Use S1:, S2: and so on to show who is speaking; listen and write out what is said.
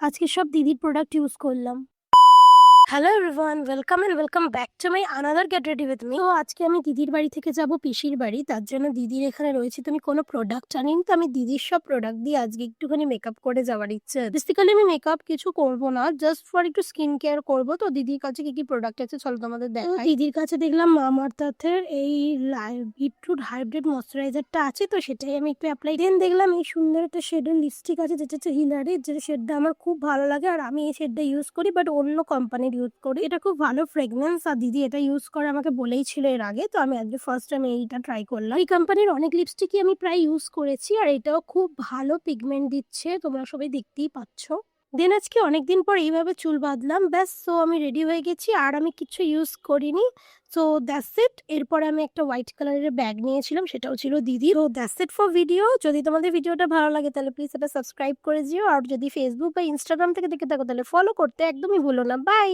S1: আজকে সব দিদির প্রোডাক্ট ইউজ করলাম। Hello everyone, welcome back to my another get ready with me. তো আজকে আমি দিদির বাড়ি থেকে যাব পিসির বাড়ি, তার জন্য দিদির এখানে রয়েছে। তুমি কোনো প্রোডাক্ট আনিনি, তো আমি দিদির সব প্রোডাক্ট দিয়ে আজকে একটুখানি মেকআপ করে যাওয়ার ইচ্ছে। বেসিক্যালি আমি মেকআপ কিছু করবো না, জাস্ট ফর একটু স্কিন কেয়ার করবো। তো দিদির কাছে কি কি প্রোডাক্ট আছে চলো তোমাদের দেখাই। দিদির কাছে দেখলাম মামাআর্থের এই বিটরুট হাইব্রিড ময়শ্চারাইজারটা আছে, তো সেটাই আমি একটু অ্যাপ্লাই। দেন দেখলাম এই সুন্দর একটা শেডের লিপস্টিক আছে, যেটা হচ্ছে হিলারি, যে শেডটা আমার খুব ভালো লাগে। আর আমি এই শেডটা ইউজ করি, বাট অন্য কোম্পানির ইউজ করি। এটা খুব ভালো ফ্রেগনেন্স, আর দিদি এটা ইউজ করে আমাকে বলেই ছিল এর আগে। তো আমি আজকে ফার্স্ট টাইম এইটা ট্রাই করলাম। এই কোম্পানির অনেক লিপস্টিকই আমি প্রায় ইউজ করেছি, আর এটাও খুব ভালো পিগমেন্ট দিচ্ছে, তোমরা সবাই দেখতেই পাচ্ছ। দেন আজকে অনেকদিন পর এইভাবে চুল বাঁধলাম, ব্যাস। সো আমি রেডি হয়ে গেছি, আর আমি কিছু ইউজ করিনি। So that's it. এরপরে আমি একটা হোয়াইট কালারের ব্যাগ নিয়েছিলাম, সেটাও ছিল দিদি। তো দ্যাটস ইট ফর ভিডিও। যদি তোমাদের ভিডিওটা ভালো লাগে তাহলে প্লিজ এটা সাবস্ক্রাইব করে দিও, আর যদি ফেসবুক বা ইনস্টাগ্রাম থেকে দেখে থাকো তাহলে ফলো করতে একদমই ভুলো না। বাই।